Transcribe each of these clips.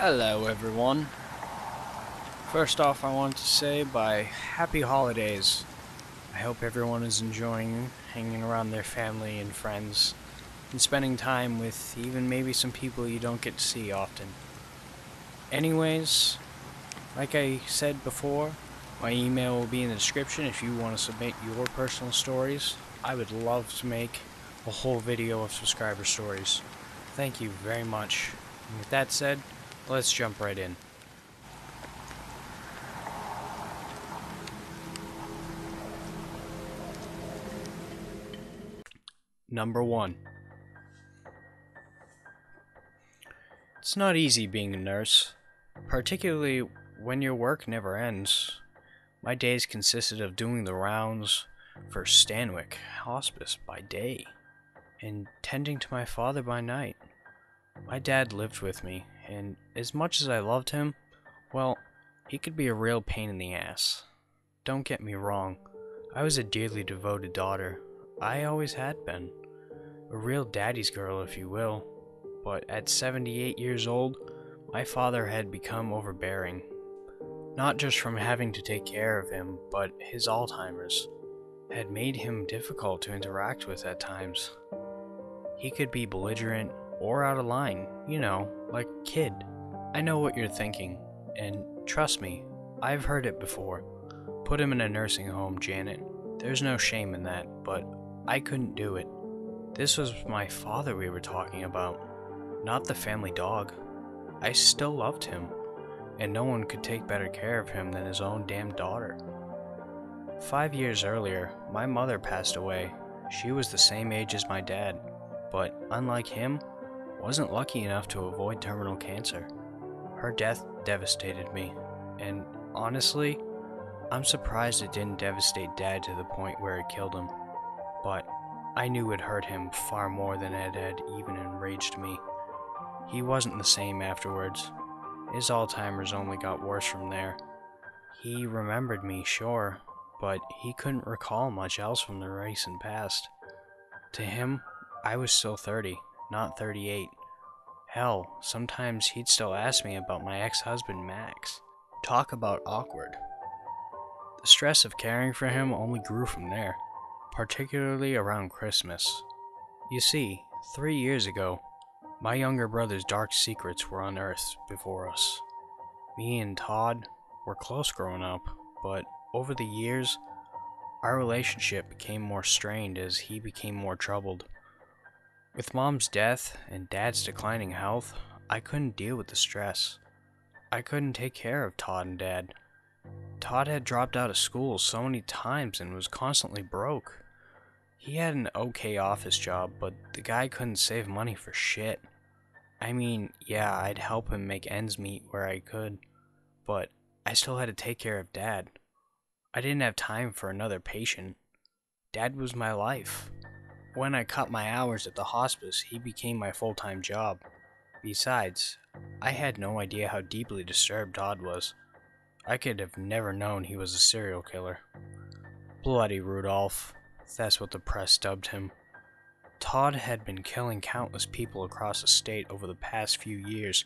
Hello everyone. First off, I want to say happy holidays. I hope everyone is enjoying hanging around their family and friends and spending time with even maybe some people you don't get to see often. Anyways, like I said before, my email will be in the description if you want to submit your personal stories. I would love to make a whole video of subscriber stories. Thank you very much. And with that said, let's jump right in. Number 1. It's not easy being a nurse, particularly when your work never ends. My days consisted of doing the rounds for Stanwick Hospice by day and tending to my father by night. My dad lived with me, and as much as I loved him, well, he could be a real pain in the ass. Don't get me wrong, I was a dearly devoted daughter. I always had been. A real daddy's girl, if you will. But at 78 years old, my father had become overbearing. Not just from having to take care of him, but his Alzheimer's had made him difficult to interact with at times. He could be belligerent or out of line, like a kid. I know what you're thinking, and trust me, I've heard it before. Put him in a nursing home, Janet. There's no shame in that, but I couldn't do it. This was my father we were talking about, not the family dog. I still loved him, and no one could take better care of him than his own damn daughter. 5 years earlier, my mother passed away. She was the same age as my dad, but unlike him, wasn't lucky enough to avoid terminal cancer. Her death devastated me, and honestly, I'm surprised it didn't devastate Dad to the point where it killed him. But I knew it hurt him far more than it had even enraged me. He wasn't the same afterwards. His Alzheimer's only got worse from there. He remembered me, sure, but he couldn't recall much else from the recent past. To him, I was still 30, not 38. Hell, sometimes he'd still ask me about my ex-husband, Max. Talk about awkward. The stress of caring for him only grew from there, particularly around Christmas. You see, 3 years ago, my younger brother's dark secrets were unearthed before us. Me and Todd were close growing up, but over the years, our relationship became more strained as he became more troubled. With Mom's death and Dad's declining health, I couldn't deal with the stress. I couldn't take care of Todd and Dad. Todd had dropped out of school so many times and was constantly broke. He had an okay office job, but the guy couldn't save money for shit. I mean, yeah, I'd help him make ends meet where I could, but I still had to take care of Dad. I didn't have time for another patient. Dad was my life. When I cut my hours at the hospice, he became my full-time job. Besides, I had no idea how deeply disturbed Todd was. I could have never known he was a serial killer. Bloody Rudolph, that's what the press dubbed him. Todd had been killing countless people across the state over the past few years,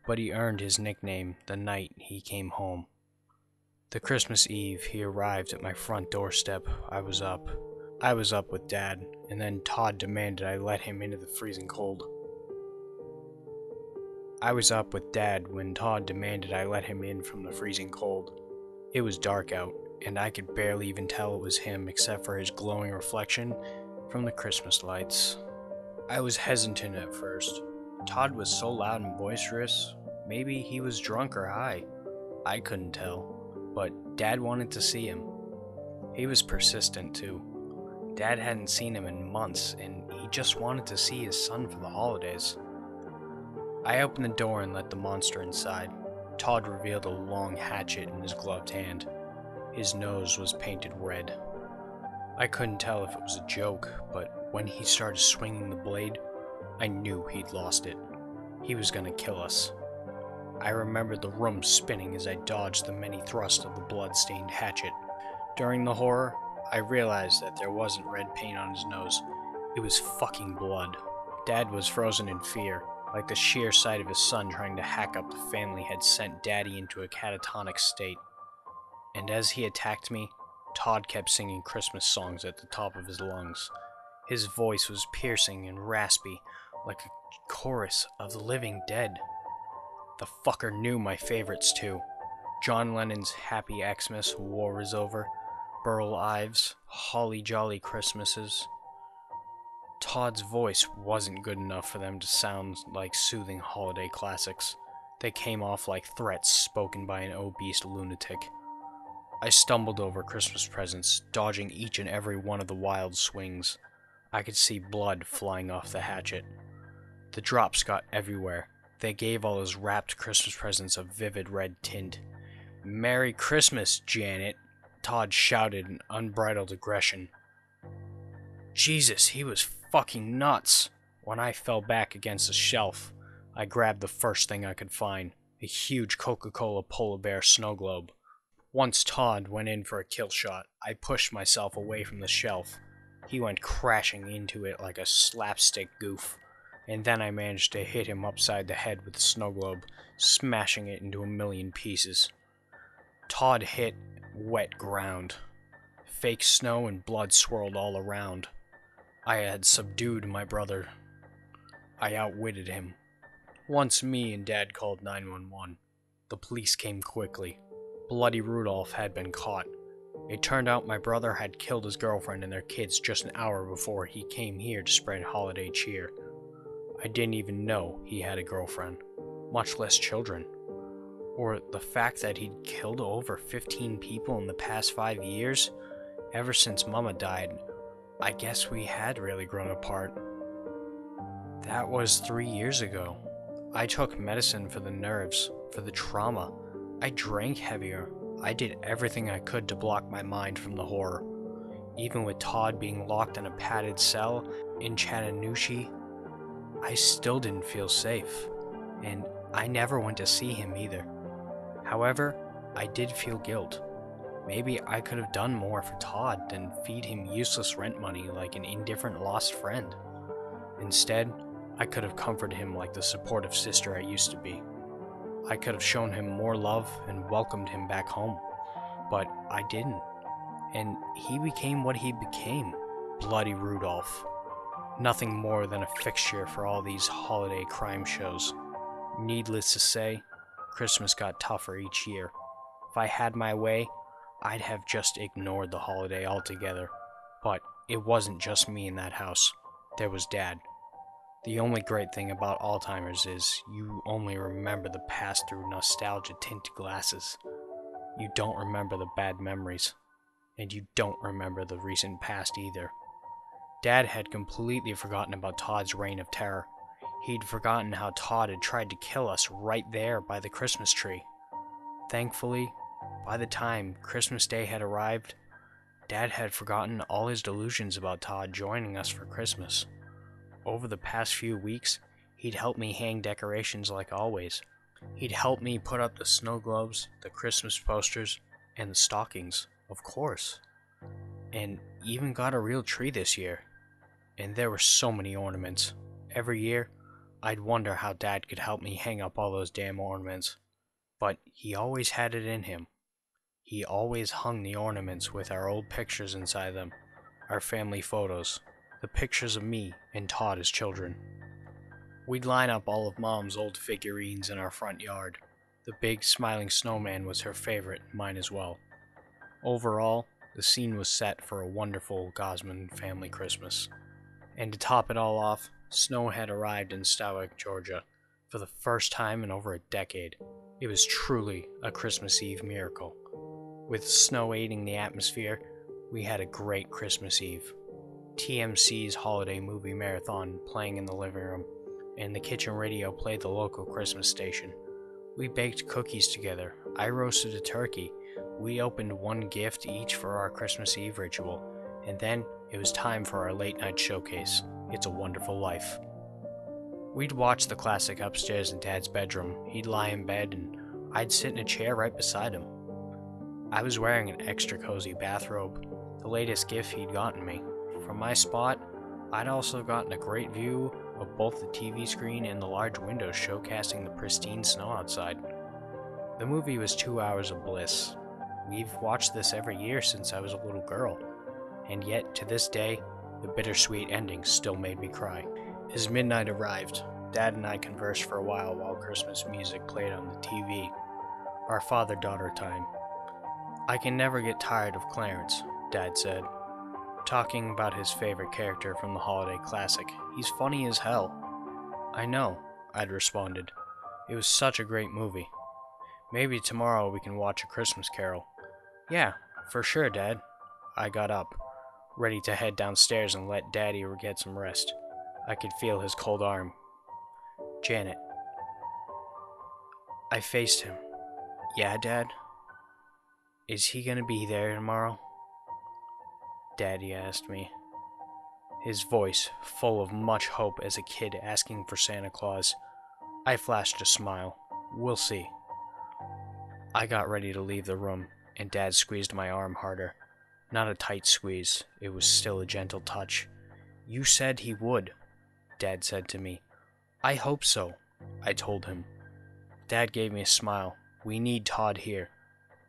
but he earned his nickname the night he came home. The Christmas Eve he arrived at my front doorstep, I was up. I was up with Dad, and then Todd demanded I let him into the freezing cold. I was up with Dad when Todd demanded I let him in from the freezing cold. It was dark out, and I could barely even tell it was him except for his glowing reflection from the Christmas lights. I was hesitant at first. Todd was so loud and boisterous. Maybe he was drunk or high. I couldn't tell, but Dad wanted to see him. He was persistent too. Dad hadn't seen him in months, and he just wanted to see his son for the holidays. I opened the door and let the monster inside. Todd revealed a long hatchet in his gloved hand. His nose was painted red. I couldn't tell if it was a joke, but when he started swinging the blade, I knew he'd lost it. He was gonna kill us. I remembered the room spinning as I dodged the many thrusts of the blood-stained hatchet. During the horror, I realized that there wasn't red paint on his nose. It was fucking blood. Dad was frozen in fear. like the sheer sight of his son trying to hack up the family had sent Daddy into a catatonic state. And as he attacked me, Todd kept singing Christmas songs at the top of his lungs. His voice was piercing and raspy, like a chorus of the living dead. The fucker knew my favorites too. John Lennon's Happy Xmas, War Is Over, Burl Ives, Holly Jolly Christmases. Todd's voice wasn't good enough for them to sound like soothing holiday classics. They came off like threats spoken by an obese lunatic. I stumbled over Christmas presents, dodging each and every one of the wild swings. I could see blood flying off the hatchet. The drops got everywhere. They gave all those wrapped Christmas presents a vivid red tint. "Merry Christmas, Janet," Todd shouted in unbridled aggression. Jesus, he was fucking nuts. When I fell back against the shelf, I grabbed the first thing I could find, a huge Coca-Cola polar bear snow globe. Once Todd went in for a kill shot, I pushed myself away from the shelf. He went crashing into it like a slapstick goof, and then I managed to hit him upside the head with the snow globe, smashing it into a million pieces. Todd hit wet ground. Fake snow and blood swirled all around. I had subdued my brother. I outwitted him. Once me and Dad called 911. The police came quickly. Bloody Rudolph had been caught. It turned out my brother had killed his girlfriend and their kids just an hour before he came here to spread holiday cheer. I didn't even know he had a girlfriend, much less children. Or the fact that he'd killed over 15 people in the past 5 years. Ever since Mama died, I guess we had really grown apart. That was 3 years ago. I took medicine for the nerves, for the trauma. I drank heavier. I did everything I could to block my mind from the horror. Even with Todd being locked in a padded cell in Chattanooga, I still didn't feel safe. And I never went to see him either. However, I did feel guilt. Maybe I could have done more for Todd than feed him useless rent money like an indifferent lost friend. Instead, I could have comforted him like the supportive sister I used to be. I could have shown him more love and welcomed him back home. But I didn't. And he became what he became, Bloody Rudolph. Nothing more than a fixture for all these holiday crime shows. Needless to say, Christmas got tougher each year. If I had my way, I'd have just ignored the holiday altogether. But it wasn't just me in that house. There was Dad. The only great thing about Alzheimer's is you only remember the past through nostalgia-tinted glasses. You don't remember the bad memories. And you don't remember the recent past either. Dad had completely forgotten about Todd's reign of terror. He'd forgotten how Todd had tried to kill us right there by the Christmas tree. Thankfully, by the time Christmas Day had arrived, Dad had forgotten all his delusions about Todd joining us for Christmas. Over the past few weeks, he'd helped me hang decorations like always. He'd helped me put up the snow globes, the Christmas posters, and the stockings, of course. And even got a real tree this year. And there were so many ornaments. Every year, I'd wonder how Dad could help me hang up all those damn ornaments. But he always had it in him. He always hung the ornaments with our old pictures inside them, our family photos, the pictures of me and Todd as children. We'd line up all of Mom's old figurines in our front yard. The big smiling snowman was her favorite, mine as well. Overall, the scene was set for a wonderful Gosman family Christmas. And to top it all off, snow had arrived in Stowick, Georgia, for the first time in over a decade. It was truly a Christmas Eve miracle. With snow aiding the atmosphere, we had a great Christmas Eve. TMC's holiday movie marathon playing in the living room, and the kitchen radio played the local Christmas station. We baked cookies together. I roasted a turkey. We opened one gift each for our Christmas Eve ritual, and then it was time for our late night showcase, It's a Wonderful Life. We'd watch the classic upstairs in Dad's bedroom. He'd lie in bed, and I'd sit in a chair right beside him. I was wearing an extra cozy bathrobe, the latest gift he'd gotten me. From my spot, I'd also gotten a great view of both the TV screen and the large windows showcasing the pristine snow outside. The movie was 2 hours of bliss. We've watched this every year since I was a little girl, and yet to this day, the bittersweet ending still made me cry. As midnight arrived, Dad and I conversed for a while Christmas music played on the TV, our father-daughter time. "I can never get tired of Clarence," Dad said, talking about his favorite character from the holiday classic. "He's funny as hell." "I know," I'd responded. "It was such a great movie. Maybe tomorrow we can watch A Christmas Carol." "Yeah, for sure, Dad." I got up, ready to head downstairs and let Daddy get some rest. I could feel his cold arm. "Janet." I faced him. "Yeah, Dad? Is he gonna be there tomorrow?" Daddy asked me, his voice full of much hope as a kid asking for Santa Claus. I flashed a smile. "We'll see." I got ready to leave the room, and Dad squeezed my arm harder. Not a tight squeeze, it was still a gentle touch. "You said he would," Dad said to me. "I hope so," I told him. Dad gave me a smile. "We need Todd here,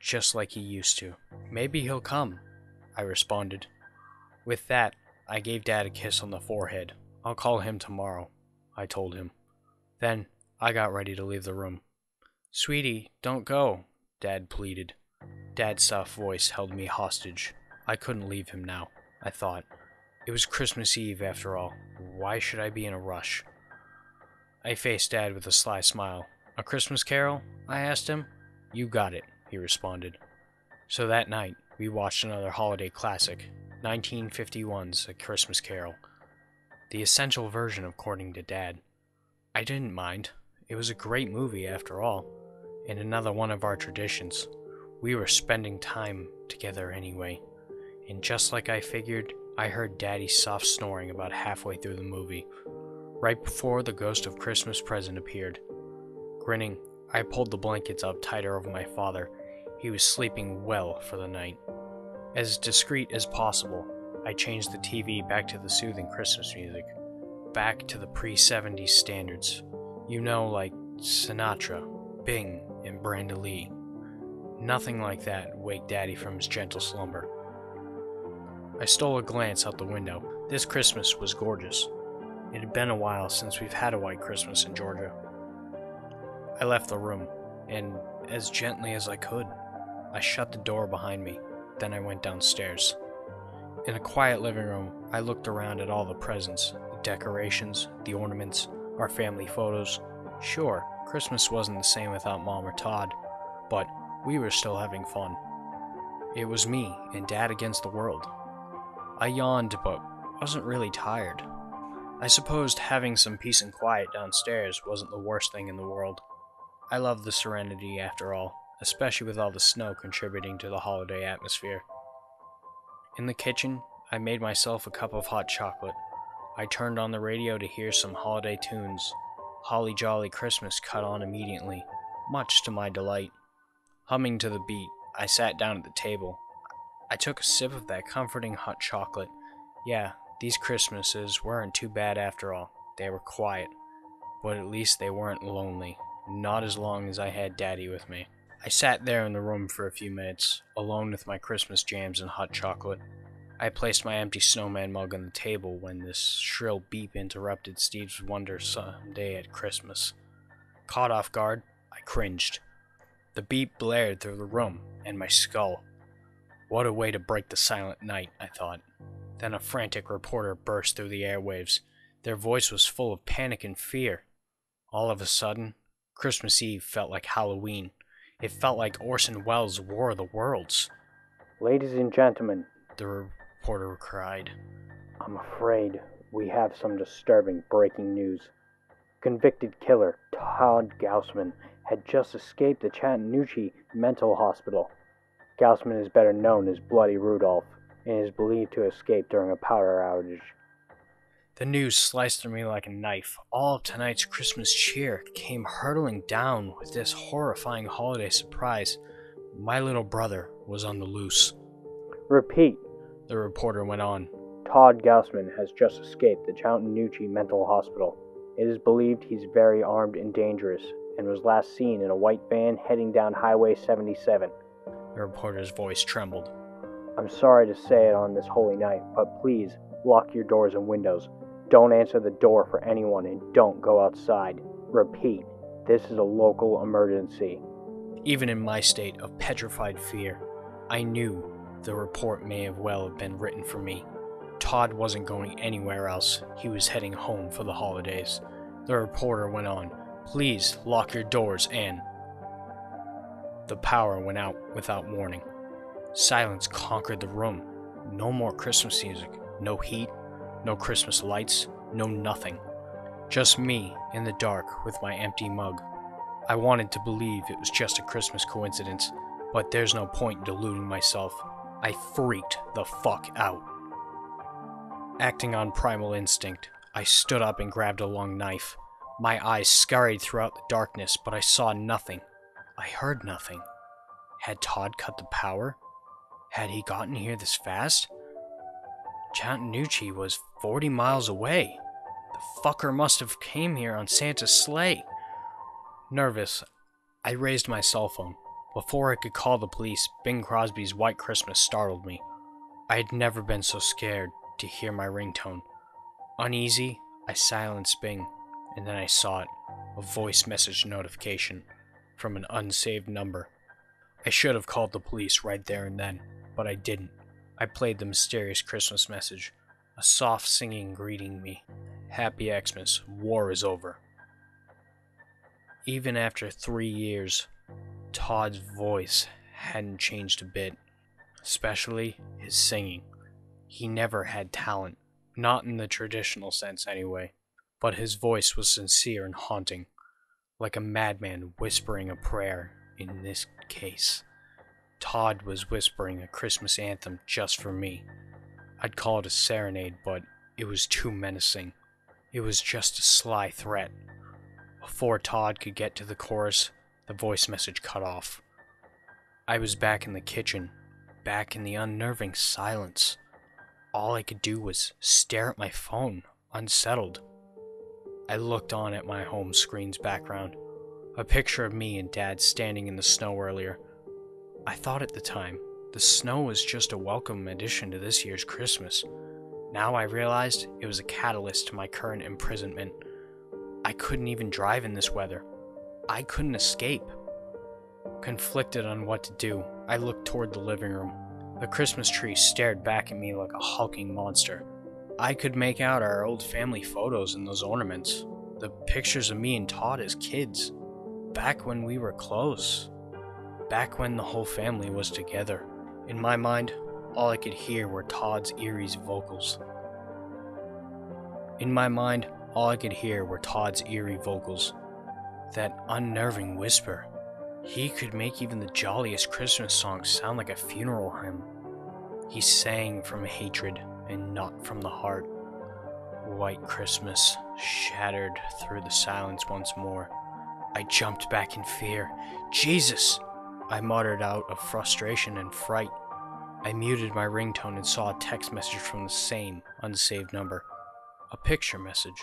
just like he used to." "Maybe he'll come," I responded. With that, I gave Dad a kiss on the forehead. "I'll call him tomorrow," I told him. Then, I got ready to leave the room. "Sweetie, don't go," Dad pleaded. Dad's soft voice held me hostage. I couldn't leave him now, I thought. It was Christmas Eve after all. Why should I be in a rush? I faced Dad with a sly smile. "A Christmas Carol?" I asked him. "You got it," he responded. So that night, we watched another holiday classic, 1951's A Christmas Carol. The essential version, according to Dad. I didn't mind. It was a great movie after all, and another one of our traditions. We were spending time together anyway. And just like I figured, I heard Daddy's soft snoring about halfway through the movie, right before the ghost of Christmas present appeared. Grinning, I pulled the blankets up tighter over my father. He was sleeping well for the night. As discreet as possible, I changed the TV back to the soothing Christmas music, back to the pre-70s standards. You know, like Sinatra, Bing, and Brenda Lee. Nothing like that waked Daddy from his gentle slumber. I stole a glance out the window. This Christmas was gorgeous. It had been a while since we've had a white Christmas in Georgia. I left the room, and as gently as I could, I shut the door behind me. Then I went downstairs. In a quiet living room, I looked around at all the presents, the decorations, the ornaments, our family photos. Sure, Christmas wasn't the same without Mom or Todd, but we were still having fun. It was me and Dad against the world. I yawned, but wasn't really tired. I supposed having some peace and quiet downstairs wasn't the worst thing in the world. I loved the serenity after all, especially with all the snow contributing to the holiday atmosphere. In the kitchen, I made myself a cup of hot chocolate. I turned on the radio to hear some holiday tunes. Holly Jolly Christmas cut on immediately, much to my delight. Humming to the beat, I sat down at the table. I took a sip of that comforting hot chocolate. Yeah, these Christmases weren't too bad after all. They were quiet, but at least they weren't lonely. Not as long as I had Daddy with me. I sat there in the room for a few minutes, alone with my Christmas jams and hot chocolate. I placed my empty snowman mug on the table when this shrill beep interrupted Steve's Wonder Sunday at Christmas. Caught off guard, I cringed. The beep blared through the room and my skull. What a way to break the silent night, I thought. Then a frantic reporter burst through the airwaves. Their voice was full of panic and fear. All of a sudden, Christmas Eve felt like Halloween. It felt like Orson Welles' War of the Worlds. "Ladies and gentlemen," the reporter cried, "I'm afraid we have some disturbing breaking news. Convicted killer Todd Gaussman had just escaped the Chattanooga Mental Hospital. Gaussman is better known as Bloody Rudolph and is believed to have escaped during a power outage." The news sliced through me like a knife. All of tonight's Christmas cheer came hurtling down with this horrifying holiday surprise. My little brother was on the loose. "Repeat," the reporter went on. "Todd Gaussman has just escaped the Chattanooga Mental Hospital It is believed he's very armed and dangerous, and was last seen in a white van heading down Highway 77. The reporter's voice trembled. I'm sorry to say it on this holy night, but please lock your doors and windows. Don't answer the door for anyone and don't go outside. Repeat, this is a local emergency. Even in my state of petrified fear, I knew the report may have well have been written for me. Todd wasn't going anywhere else. He was heading home for the holidays. The reporter went on, "Please lock your doors and..." The power went out without warning. Silence conquered the room. No more Christmas music, no heat, no Christmas lights, no nothing. Just me in the dark with my empty mug. I wanted to believe it was just a Christmas coincidence, but there's no point in deluding myself. I freaked the fuck out. Acting on primal instinct, I stood up and grabbed a long knife. My eyes scurried throughout the darkness, but I saw nothing. I heard nothing. Had Todd cut the power? Had he gotten here this fast? Chattanooga was 40 miles away. The fucker must have came here on Santa's sleigh. Nervous, I raised my cell phone. Before I could call the police, Bing Crosby's White Christmas startled me. I had never been so scared to hear my ringtone. Uneasy, I silenced Bing, and then I saw it, a voice message notification from an unsaved number. I should have called the police right there and then, but I didn't. I played the mysterious Christmas message, a soft singing greeting me. Happy Xmas, war is over. Even after 3 years, Todd's voice hadn't changed a bit, especially his singing. He never had talent, not in the traditional sense anyway, but his voice was sincere and haunting, like a madman whispering a prayer in this case. Todd was whispering a Christmas anthem just for me. I'd call it a serenade, but it was too menacing. It was just a sly threat. Before Todd could get to the chorus, the voice message cut off. I was back in the kitchen, back in the unnerving silence. All I could do was stare at my phone, unsettled. I looked on at my home screen's background, a picture of me and Dad standing in the snow earlier. I thought at the time, the snow was just a welcome addition to this year's Christmas. Now I realized it was a catalyst to my current imprisonment. I couldn't even drive in this weather. I couldn't escape. Conflicted on what to do, I looked toward the living room. The Christmas tree stared back at me like a hulking monster. I could make out our old family photos in those ornaments. The pictures of me and Todd as kids. Back when we were close. Back when the whole family was together. In my mind, all I could hear were Todd's eerie vocals. That unnerving whisper. He could make even the jolliest Christmas songs sound like a funeral hymn. He sang from hatred and not from the heart. White Christmas shattered through the silence once more. I jumped back in fear. Jesus! I muttered out of frustration and fright. I muted my ringtone and saw a text message from the same unsaved number. A picture message.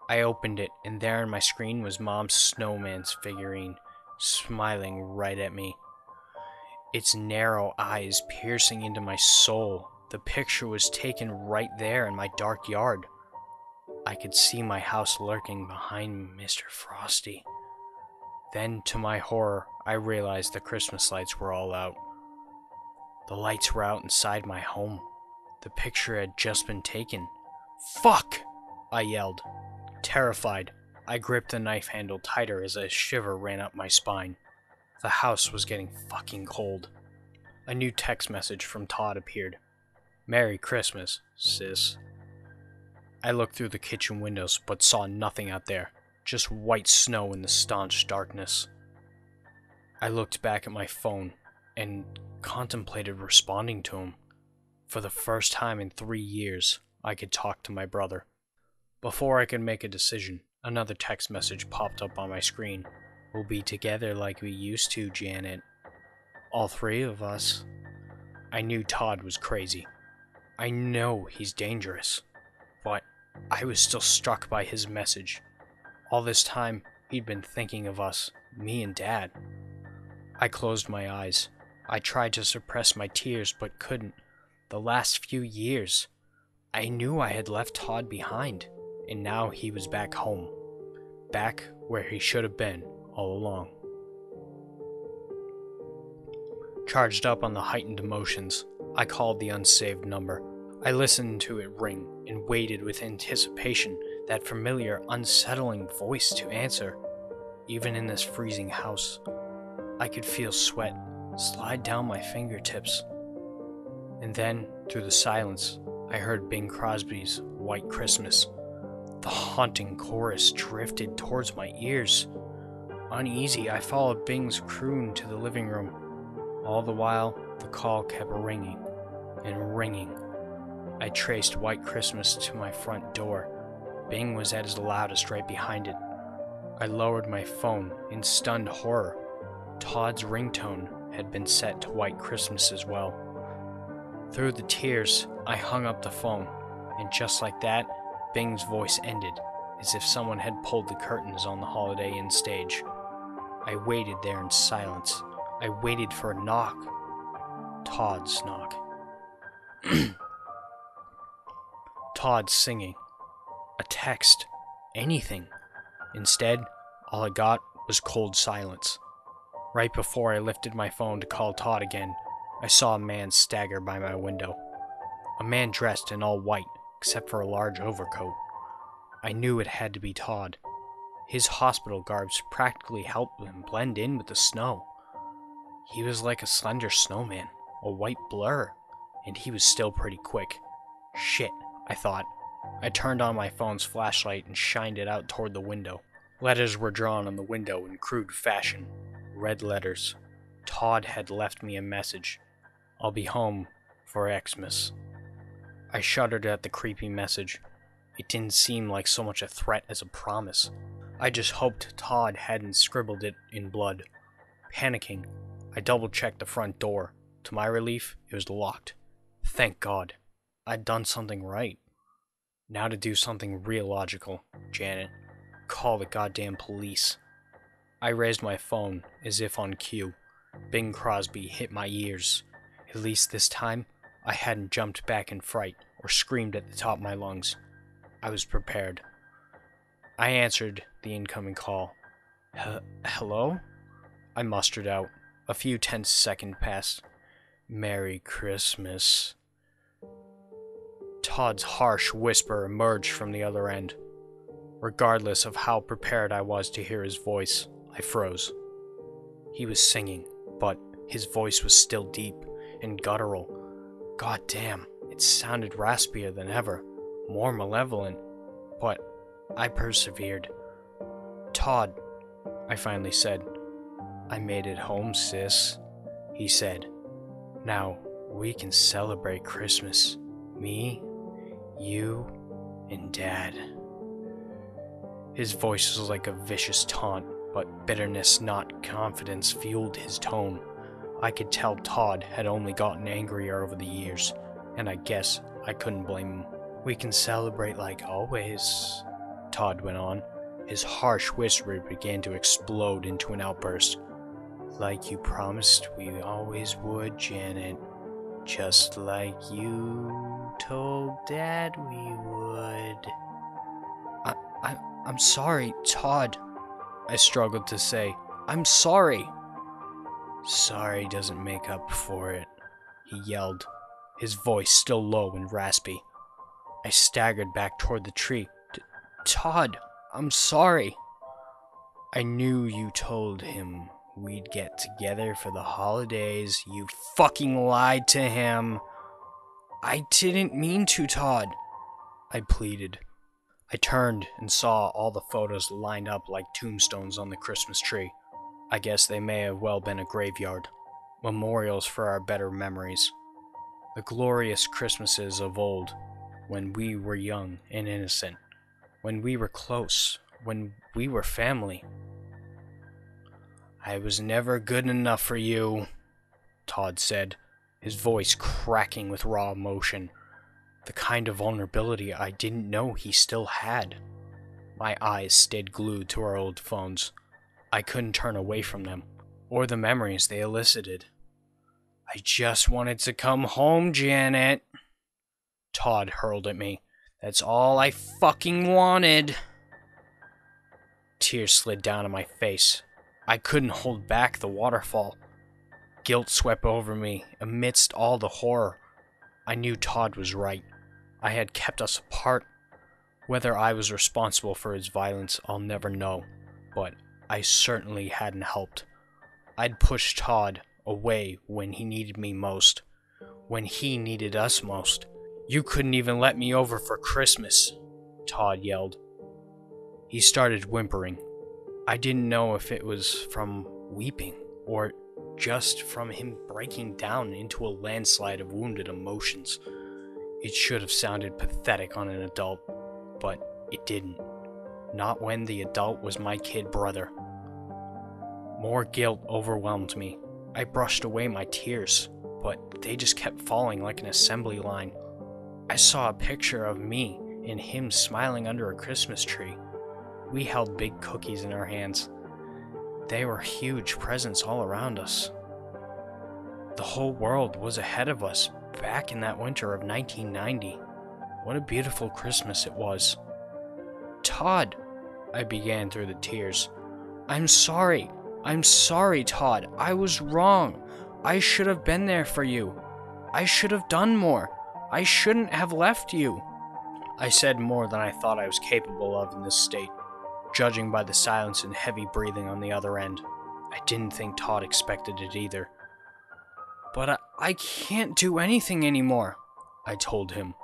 I opened it, and there on my screen was Mom's snowman's figurine, smiling right at me. Its narrow eyes piercing into my soul. The picture was taken right there in my dark yard. I could see my house lurking behind Mr. Frosty. Then, to my horror, I realized the Christmas lights were all out. The lights were out inside my home. The picture had just been taken. Fuck! I yelled. Terrified, I gripped the knife handle tighter as a shiver ran up my spine. The house was getting fucking cold. A new text message from Todd appeared. Merry Christmas, sis. I looked through the kitchen windows but saw nothing out there, just white snow in the staunch darkness. I looked back at my phone and contemplated responding to him. For the first time in 3 years, I could talk to my brother. Before I could make a decision, another text message popped up on my screen. We'll be together like we used to, Janet. All 3 of us. I knew Todd was crazy. I know he's dangerous. But I was still struck by his message. All this time, he'd been thinking of us, me and Dad. I closed my eyes. I tried to suppress my tears, but couldn't. The last few years, I knew I had left Todd behind, and now he was back home. Back where he should have been all along. Charged up on the heightened emotions, I called the unsaved number. I listened to it ring and waited with anticipation, that familiar, unsettling voice to answer. Even in this freezing house, I could feel sweat slide down my fingertips. And then, through the silence, I heard Bing Crosby's White Christmas. The haunting chorus drifted towards my ears. Uneasy, I followed Bing's croon to the living room. All the while, the call kept ringing and ringing. I traced White Christmas to my front door. Bing was at his loudest right behind it. I lowered my phone in stunned horror. Todd's ringtone had been set to White Christmas as well. Through the tears, I hung up the phone, and just like that, Bing's voice ended, as if someone had pulled the curtains on the Holiday Inn stage. I waited there in silence. I waited for a knock. Todd's knock. Todd singing. A text. Anything. Instead, all I got was cold silence. Right before I lifted my phone to call Todd again, I saw a man stagger by my window. A man dressed in all white, except for a large overcoat. I knew it had to be Todd. His hospital garbs practically helped him blend in with the snow. He was like a slender snowman, a white blur, and he was still pretty quick. Shit, I thought. I turned on my phone's flashlight and shined it out toward the window. Letters were drawn on the window in crude fashion. Red letters. Todd had left me a message. I'll be home for Xmas. I shuddered at the creepy message. It didn't seem like so much a threat as a promise. I just hoped Todd hadn't scribbled it in blood. Panicking, I double-checked the front door. To my relief, it was locked. Thank God. I'd done something right. Now to do something real logical, Janet. Call the goddamn police. I raised my phone, as if on cue. Bing Crosby hit my ears. At least this time, I hadn't jumped back in fright or screamed at the top of my lungs. I was prepared. I answered the incoming call. Hello? I mustered out. A few tense seconds passed. Merry Christmas. Todd's harsh whisper emerged from the other end. Regardless of how prepared I was to hear his voice, I froze. He was singing, but his voice was still deep and guttural. God damn, it sounded raspier than ever, more malevolent, but I persevered. Todd, I finally said. I made it home, sis, he said. Now we can celebrate Christmas. Me, you, and Dad. His voice was like a vicious taunt, but bitterness, not confidence, fueled his tone. I could tell Todd had only gotten angrier over the years, and I guess I couldn't blame him. We can celebrate like always, Todd went on. His harsh whisper began to explode into an outburst. Like you promised we always would, Janet. Just like you told Dad we would. I'm sorry, Todd, I struggled to say. I'm sorry. Sorry doesn't make up for it, he yelled, his voice still low and raspy. I staggered back toward the tree. Todd, I'm sorry. I knew you told him we'd get together for the holidays. You fucking lied to him. I didn't mean to, Todd, I pleaded. I turned and saw all the photos lined up like tombstones on the Christmas tree. I guess they may have well been a graveyard. Memorials for our better memories. The glorious Christmases of old, when we were young and innocent, when we were close, when we were family. I was never good enough for you, Todd said, his voice cracking with raw emotion. The kind of vulnerability I didn't know he still had. My eyes stayed glued to our old phones. I couldn't turn away from them, or the memories they elicited. I just wanted to come home, Janet. Todd hurled at me. That's all I fucking wanted. Tears slid down on my face. I couldn't hold back the waterfall. Guilt swept over me amidst all the horror. I knew Todd was right. I had kept us apart. Whether I was responsible for his violence, I'll never know, but I certainly hadn't helped. I'd pushed Todd away when he needed me most, when he needed us most. You couldn't even let me over for Christmas, Todd yelled. He started whimpering. I didn't know if it was from weeping or just from him breaking down into a landslide of wounded emotions. It should have sounded pathetic on an adult, but it didn't. Not when the adult was my kid brother. More guilt overwhelmed me. I brushed away my tears, but they just kept falling like an assembly line. I saw a picture of me and him smiling under a Christmas tree. We held big cookies in our hands. They were huge presents all around us. The whole world was ahead of us back in that winter of 1990. What a beautiful Christmas it was. Todd, I began through the tears. I'm sorry, Todd. I was wrong. I should have been there for you. I should have done more. I shouldn't have left you. I said more than I thought I was capable of in this state, judging by the silence and heavy breathing on the other end. I didn't think Todd expected it either. But I can't do anything anymore, I told him.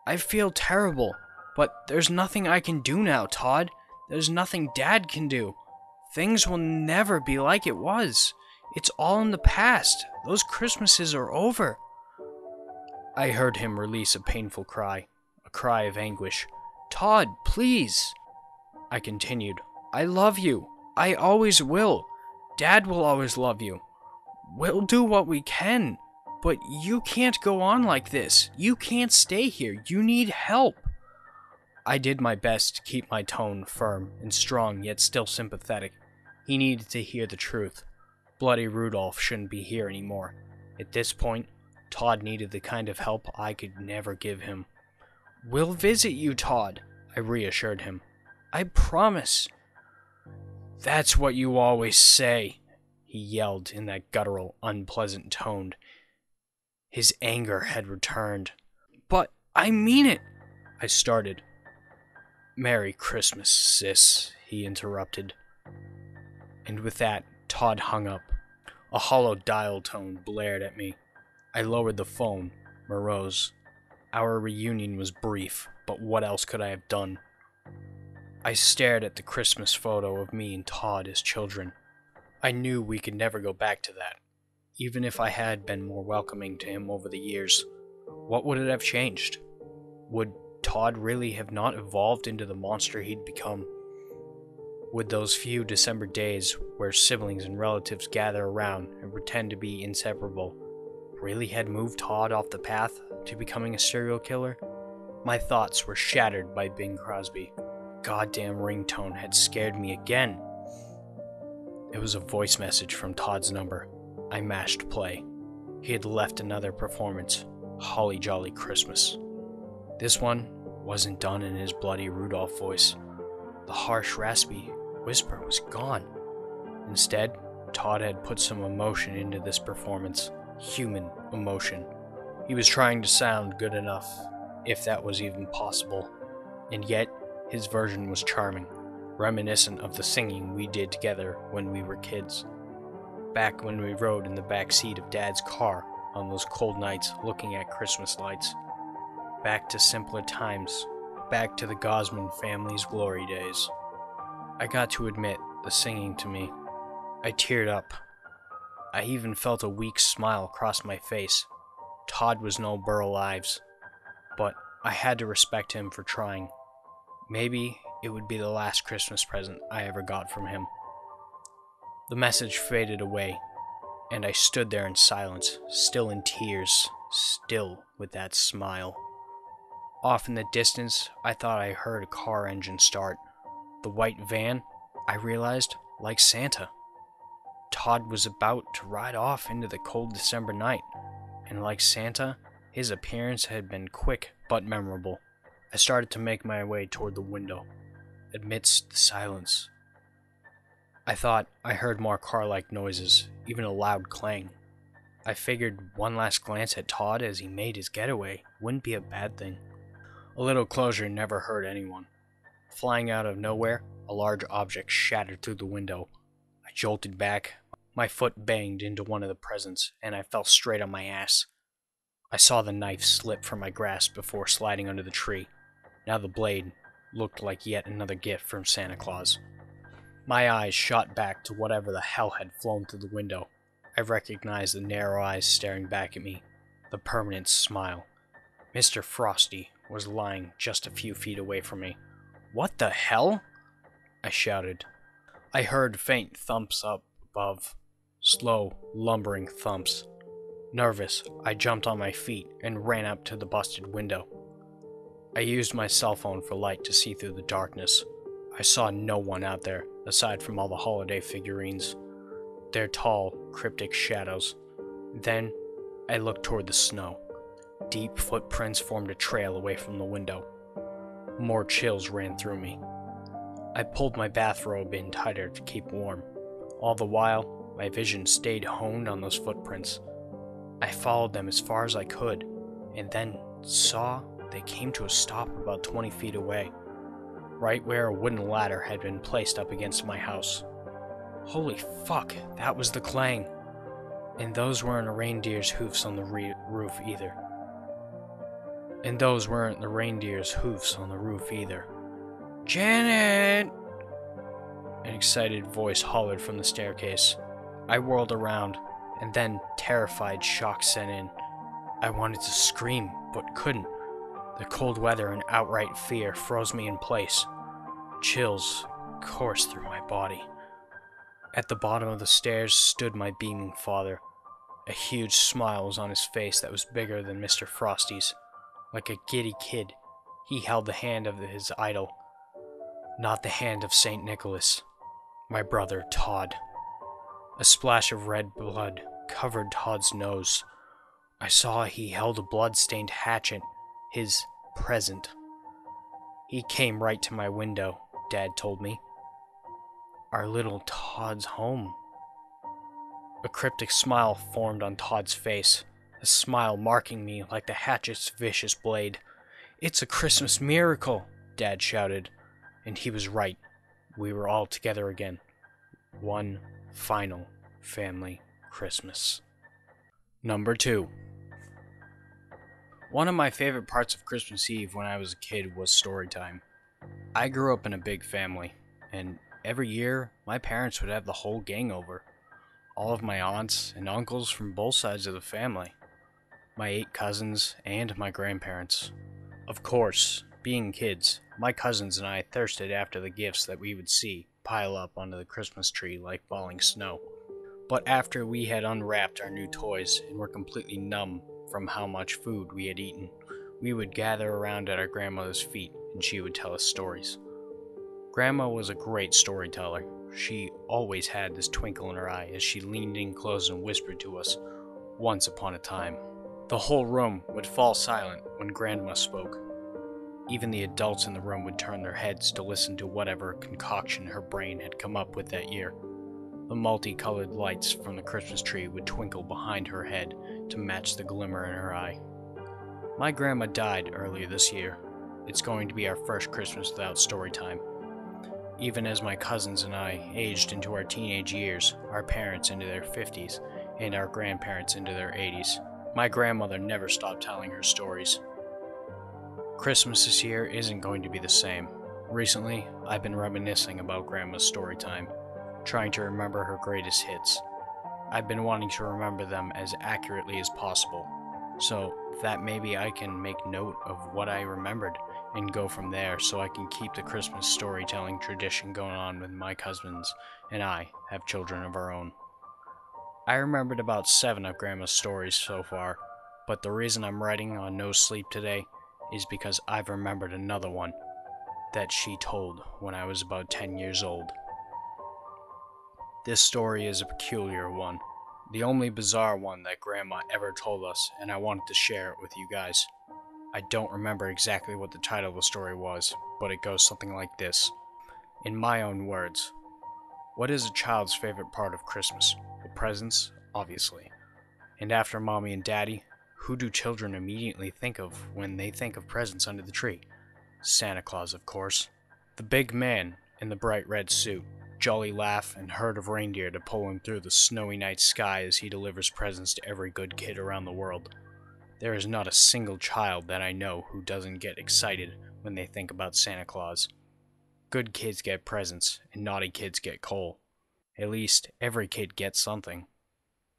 I feel terrible, but there's nothing I can do now, Todd. There's nothing Dad can do. Things will never be like it was. It's all in the past. Those Christmases are over. I heard him release a painful cry, a cry of anguish. Todd, please. I continued. I love you. I always will. Dad will always love you. We'll do what we can. But you can't go on like this. You can't stay here. You need help. I did my best to keep my tone firm and strong, yet still sympathetic. He needed to hear the truth. Bloody Rudolph shouldn't be here anymore. At this point, Todd needed the kind of help I could never give him. We'll visit you, Todd, I reassured him. I promise. That's what you always say, he yelled in that guttural, unpleasant tone. His anger had returned. But I mean it, I started. Merry Christmas, sis, he interrupted. And with that, Todd hung up. A hollow dial tone blared at me. I lowered the phone, morose. Our reunion was brief, but what else could I have done? I stared at the Christmas photo of me and Todd as children. I knew we could never go back to that. Even if I had been more welcoming to him over the years, what would it have changed? Would Todd really have not evolved into the monster he'd become? Would those few December days where siblings and relatives gather around and pretend to be inseparable really had moved Todd off the path to becoming a serial killer? My thoughts were shattered by Bing Crosby. Goddamn ringtone had scared me again. It was a voice message from Todd's number. I mashed play. He had left another performance. Holly jolly Christmas. This one wasn't done in his bloody Rudolph voice. The harsh, raspy whisper was gone. Instead, Todd had put some emotion into this performance. Human emotion. He was trying to sound good enough, if that was even possible. And yet, his version was charming, reminiscent of the singing we did together when we were kids. Back when we rode in the back seat of Dad's car on those cold nights looking at Christmas lights. Back to simpler times. Back to the Gosman family's glory days. I got to admit, the singing to me. I teared up. I even felt a weak smile cross my face. Todd was no Burl Ives, but I had to respect him for trying. Maybe it would be the last Christmas present I ever got from him. The message faded away, and I stood there in silence, still in tears, still with that smile. Off in the distance, I thought I heard a car engine start. The white van, I realized, like Santa. Todd was about to ride off into the cold December night, and like Santa, his appearance had been quick but memorable. I started to make my way toward the window. Amidst the silence, I thought I heard more car-like noises, even a loud clang. I figured one last glance at Todd as he made his getaway wouldn't be a bad thing. A little closer never hurt anyone. Flying out of nowhere, a large object shattered through the window. I jolted back, my foot banged into one of the presents, and I fell straight on my ass. I saw the knife slip from my grasp before sliding under the tree. Now the blade looked like yet another gift from Santa Claus. My eyes shot back to whatever the hell had flown through the window. I recognized the narrow eyes staring back at me, the permanent smile. Mr. Frosty was lying just a few feet away from me. "What the hell?" I shouted. I heard faint thumps up above, slow, lumbering thumps. Nervous, I jumped on my feet and ran up to the busted window. I used my cell phone for light to see through the darkness. I saw no one out there, aside from all the holiday figurines. Their tall, cryptic shadows. Then, I looked toward the snow. Deep footprints formed a trail away from the window. More chills ran through me. I pulled my bathrobe in tighter to keep warm. All the while, my vision stayed honed on those footprints. I followed them as far as I could, and then saw they came to a stop about 20 feet away, right where a wooden ladder had been placed up against my house. Holy fuck, that was the clang! And those weren't the reindeer's hoofs on the roof either. "Janet!" An excited voice hollered from the staircase. I whirled around, and then terrified shock set in. I wanted to scream, but couldn't. The cold weather and outright fear froze me in place. Chills coursed through my body. At the bottom of the stairs stood my beaming father. A huge smile was on his face that was bigger than Mr. Frosty's. Like a giddy kid, he held the hand of his idol, not the hand of St. Nicholas. My brother, Todd. A splash of red blood covered Todd's nose. I saw he held a blood-stained hatchet, his present. He came right to my window, Dad told me. Our little Todd's home. A cryptic smile formed on Todd's face, a smile marking me like the hatchet's vicious blade. "It's a Christmas miracle," Dad shouted, and he was right. We were all together again. One final family Christmas. Number 2. One of my favorite parts of Christmas Eve when I was a kid was story time. I grew up in a big family, and every year my parents would have the whole gang over. All of my aunts and uncles from both sides of the family. My 8 cousins and my grandparents. Of course, being kids, my cousins and I thirsted after the gifts that we would see pile up onto the Christmas tree like falling snow. But after we had unwrapped our new toys and were completely numb from how much food we had eaten, we would gather around at our grandmother's feet and she would tell us stories. Grandma was a great storyteller. She always had this twinkle in her eye as she leaned in close and whispered to us, "Once upon a time." The whole room would fall silent when Grandma spoke. Even the adults in the room would turn their heads to listen to whatever concoction her brain had come up with that year. The multicolored lights from the Christmas tree would twinkle behind her head to match the glimmer in her eye. My grandma died earlier this year. It's going to be our first Christmas without story time. Even as my cousins and I aged into our teenage years, our parents into their 50s, and our grandparents into their 80s, my grandmother never stopped telling her stories. Christmas this year isn't going to be the same. Recently, I've been reminiscing about Grandma's story time, trying to remember her greatest hits. I've been wanting to remember them as accurately as possible, so that maybe I can make note of what I remembered and go from there so I can keep the Christmas storytelling tradition going on when my cousins and I have children of our own. I remembered about 7 of Grandma's stories so far, but the reason I'm writing on no sleep today is because I've remembered another one that she told when I was about 10 years old. This story is a peculiar one, the only bizarre one that Grandma ever told us, and I wanted to share it with you guys. I don't remember exactly what the title of the story was, but it goes something like this. In my own words, what is a child's favorite part of Christmas? The presents, obviously. And after Mommy and Daddy, who do children immediately think of when they think of presents under the tree? Santa Claus, of course. The big man in the bright red suit, jolly laugh and herd of reindeer to pull him through the snowy night sky as he delivers presents to every good kid around the world. There is not a single child that I know who doesn't get excited when they think about Santa Claus. Good kids get presents, and naughty kids get coal. At least, every kid gets something.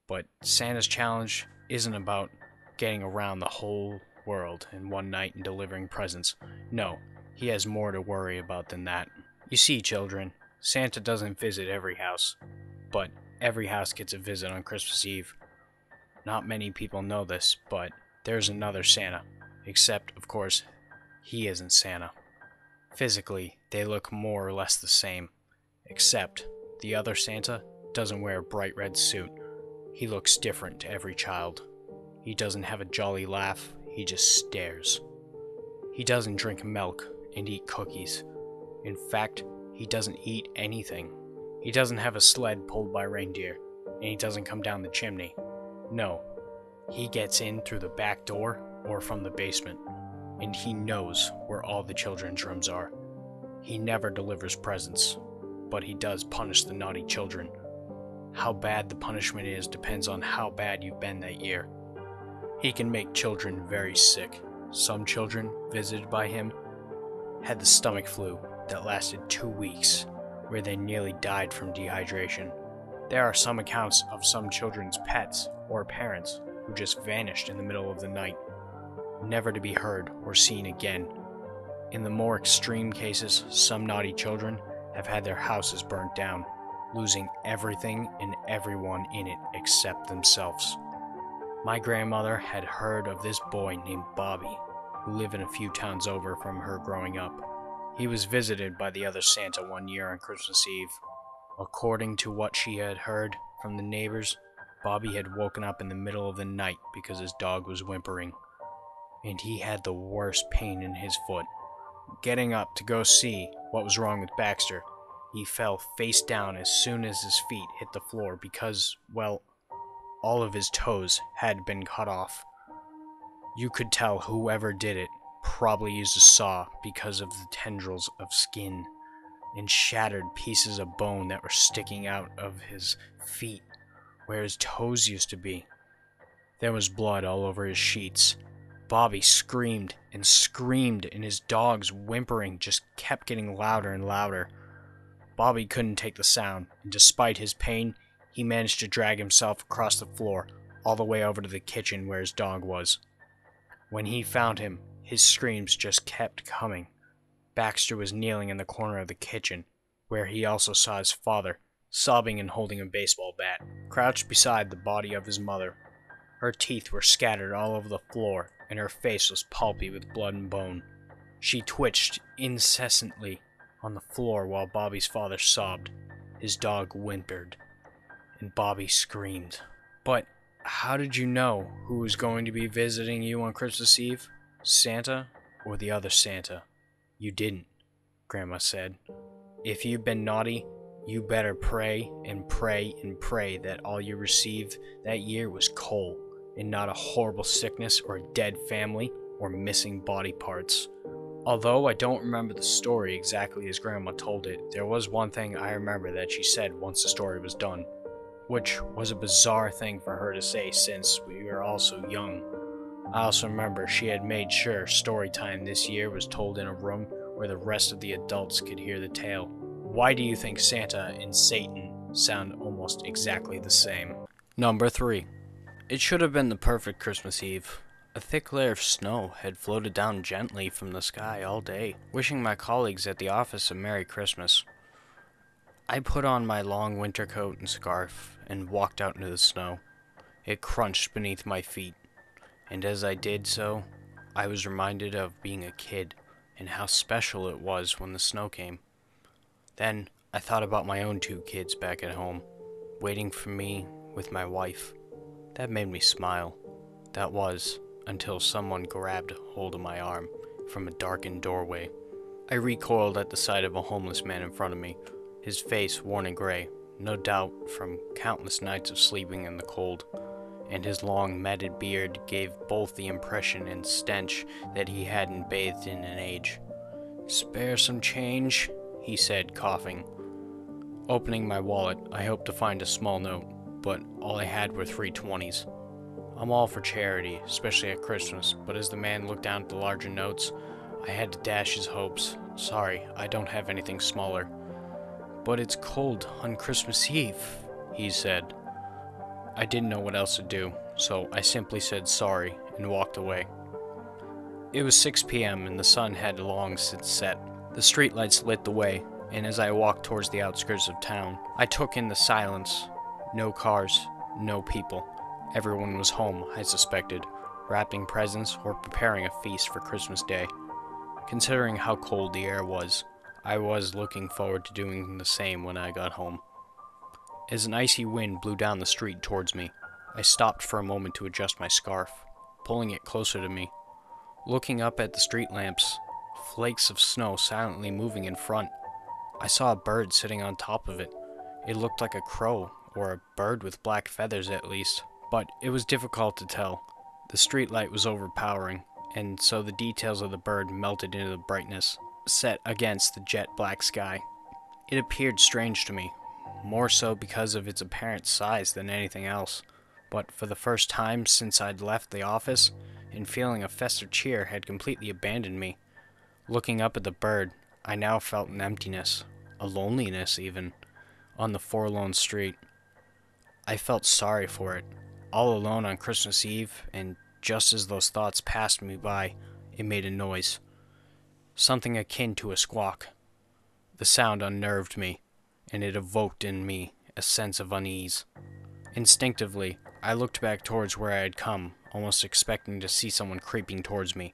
But Santa's challenge isn't about getting around the whole world in one night and delivering presents. No, he has more to worry about than that. You see, children, Santa doesn't visit every house, but every house gets a visit on Christmas Eve. Not many people know this, but there's another Santa, except, of course, he isn't Santa. Physically, they look more or less the same, except the other Santa doesn't wear a bright red suit. He looks different to every child. He doesn't have a jolly laugh, he just stares. He doesn't drink milk and eat cookies. In fact, he doesn't eat anything. He doesn't have a sled pulled by reindeer, and he doesn't come down the chimney. No, he gets in through the back door or from the basement, and he knows where all the children's rooms are. He never delivers presents, but he does punish the naughty children. How bad the punishment is depends on how bad you've been that year. He can make children very sick. Some children visited by him had the stomach flu that lasted 2 weeks, where they nearly died from dehydration. There are some accounts of some children's pets or parents who just vanished in the middle of the night, never to be heard or seen again. In the more extreme cases, some naughty children have had their houses burnt down, losing everything and everyone in it except themselves. My grandmother had heard of this boy named Bobby, who lived in a few towns over from her growing up. He was visited by the other Santa one year on Christmas Eve. According to what she had heard from the neighbors, Bobby had woken up in the middle of the night because his dog was whimpering, and he had the worst pain in his foot. Getting up to go see what was wrong with Baxter, he fell face down as soon as his feet hit the floor because, well, all of his toes had been cut off. You could tell whoever did it probably used a saw because of the tendrils of skin and shattered pieces of bone that were sticking out of his feet where his toes used to be. There was blood all over his sheets. Bobby screamed, and his dog's whimpering just kept getting louder and louder. Bobby couldn't take the sound, and despite his pain, he managed to drag himself across the floor all the way over to the kitchen where his dog was. When he found him, his screams just kept coming. Baxter was kneeling in the corner of the kitchen, where he also saw his father, sobbing and holding a baseball bat, crouched beside the body of his mother. Her teeth were scattered all over the floor, and her face was pulpy with blood and bone. She twitched incessantly on the floor while Bobby's father sobbed. His dog whimpered, and Bobby screamed. But how did you know who was going to be visiting you on Christmas Eve? Santa or the other Santa? You didn't, Grandma said. If you've been naughty, you better pray and pray and pray that all you received that year was coal, and not a horrible sickness or a dead family or missing body parts. Although I don't remember the story exactly as Grandma told it, there was one thing I remember that she said once the story was done, which was a bizarre thing for her to say since we were all so young. I also remember she had made sure story time this year was told in a room where the rest of the adults could hear the tale. Why do you think Santa and Satan sound almost exactly the same? Number 3. It should have been the perfect Christmas Eve. A thick layer of snow had floated down gently from the sky all day, wishing my colleagues at the office a Merry Christmas. I put on my long winter coat and scarf and walked out into the snow. It crunched beneath my feet, and as I did so, I was reminded of being a kid and how special it was when the snow came. Then I thought about my own 2 kids back at home, waiting for me with my wife. That made me smile. That was until someone grabbed hold of my arm from a darkened doorway. I recoiled at the sight of a homeless man in front of me, his face worn and gray, no doubt from countless nights of sleeping in the cold, and his long matted beard gave both the impression and stench that he hadn't bathed in an age. "Spare some change," he said, coughing. Opening my wallet, I hoped to find a small note, but all I had were 3 20s. I'm all for charity, especially at Christmas, but as the man looked down at the larger notes, I had to dash his hopes. "Sorry, I don't have anything smaller." "But it's cold on Christmas Eve," he said. I didn't know what else to do, so I simply said sorry and walked away. It was 6 p.m. and the sun had long since set. The streetlights lit the way, and as I walked towards the outskirts of town, I took in the silence. No cars, no people. Everyone was home, I suspected, wrapping presents or preparing a feast for Christmas Day. Considering how cold the air was, I was looking forward to doing the same when I got home. As an icy wind blew down the street towards me, I stopped for a moment to adjust my scarf, pulling it closer to me. Looking up at the street lamps, flakes of snow silently moving in front, I saw a bird sitting on top of it. It looked like a crow, or a bird with black feathers at least, but it was difficult to tell. The streetlight was overpowering, and so the details of the bird melted into the brightness, set against the jet black sky. It appeared strange to me, more so because of its apparent size than anything else, but for the first time since I'd left the office, and feeling a festive cheer had completely abandoned me. Looking up at the bird, I now felt an emptiness, a loneliness even, on the forlorn street. I felt sorry for it, all alone on Christmas Eve, and just as those thoughts passed me by, it made a noise. Something akin to a squawk. The sound unnerved me, and it evoked in me a sense of unease. Instinctively, I looked back towards where I had come, almost expecting to see someone creeping towards me,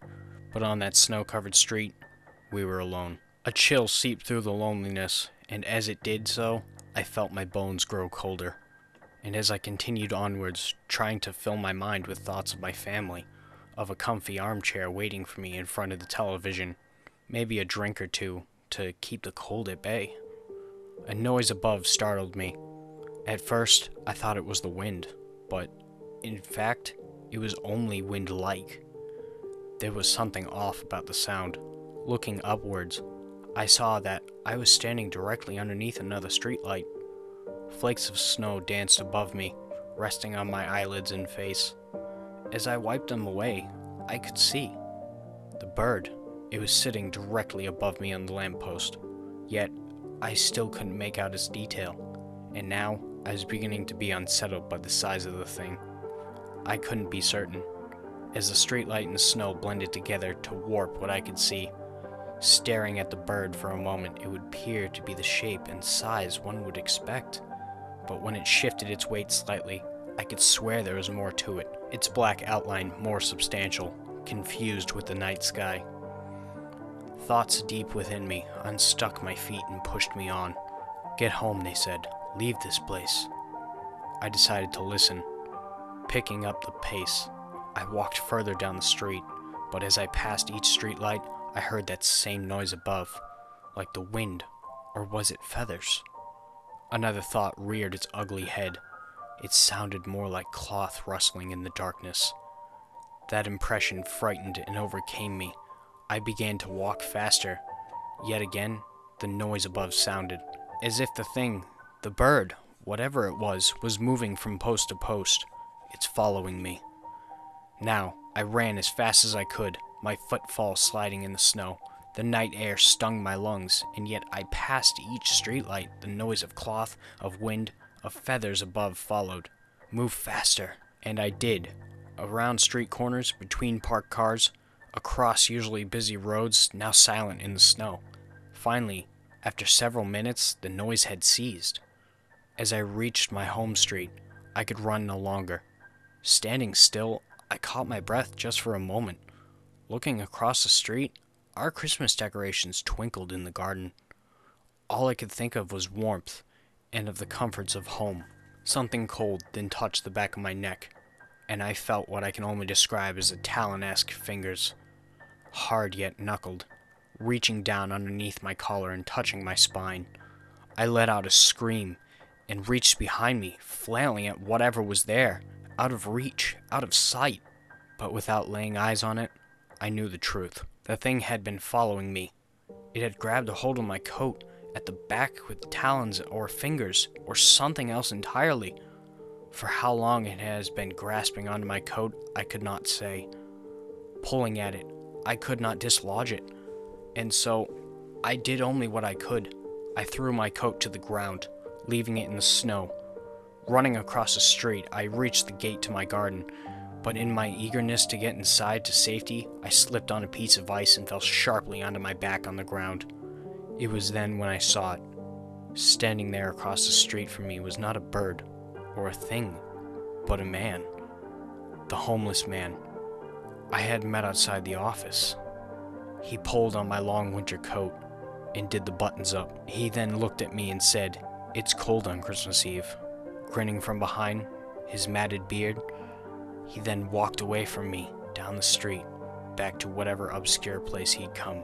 but on that snow-covered street, we were alone. A chill seeped through the loneliness, and as it did so, I felt my bones grow colder. And as I continued onwards, trying to fill my mind with thoughts of my family, of a comfy armchair waiting for me in front of the television, maybe a drink or two to keep the cold at bay, a noise above startled me. At first, I thought it was the wind, but in fact, it was only wind-like. There was something off about the sound. Looking upwards, I saw that I was standing directly underneath another streetlight. Flakes of snow danced above me, resting on my eyelids and face. As I wiped them away, I could see. The bird, it was sitting directly above me on the lamppost, yet I still couldn't make out its detail, and now I was beginning to be unsettled by the size of the thing. I couldn't be certain, as the streetlight and snow blended together to warp what I could see. Staring at the bird for a moment, it would appear to be the shape and size one would expect, but when it shifted its weight slightly, I could swear there was more to it, its black outline more substantial, confused with the night sky. Thoughts deep within me unstuck my feet and pushed me on. "Get home," they said. "Leave this place." I decided to listen. Picking up the pace, I walked further down the street, but as I passed each streetlight, I heard that same noise above, like the wind, or was it feathers? Another thought reared its ugly head. It sounded more like cloth rustling in the darkness. That impression frightened and overcame me. I began to walk faster. Yet again, the noise above sounded, as if the thing, the bird, whatever it was moving from post to post. It's following me. Now, I ran as fast as I could, my footfall sliding in the snow. The night air stung my lungs, and yet I passed each streetlight. The noise of cloth, of wind, of feathers above followed. Move faster. And I did. Around street corners, between parked cars, across usually busy roads, now silent in the snow. Finally, after several minutes, the noise had ceased. As I reached my home street, I could run no longer. Standing still, I caught my breath just for a moment. Looking across the street, our Christmas decorations twinkled in the garden. All I could think of was warmth and of the comforts of home. Something cold then touched the back of my neck, and I felt what I can only describe as a talon-esque fingers, hard yet knuckled, reaching down underneath my collar and touching my spine. I let out a scream and reached behind me, flailing at whatever was there, out of reach, out of sight. But without laying eyes on it, I knew the truth. The thing had been following me. It had grabbed a hold of my coat at the back with talons or fingers or something else entirely. For how long it has been grasping onto my coat, I could not say. Pulling at it, I could not dislodge it. And so, I did only what I could. I threw my coat to the ground, leaving it in the snow. Running across the street, I reached the gate to my garden, but in my eagerness to get inside to safety, I slipped on a piece of ice and fell sharply onto my back on the ground. It was then when I saw it. Standing there across the street from me was not a bird or a thing, but a man. The homeless man I had met outside the office. He pulled on my long winter coat and did the buttons up. He then looked at me and said, "It's cold on Christmas Eve." Grinning from behind his matted beard, he then walked away from me down the street, back to whatever obscure place he'd come.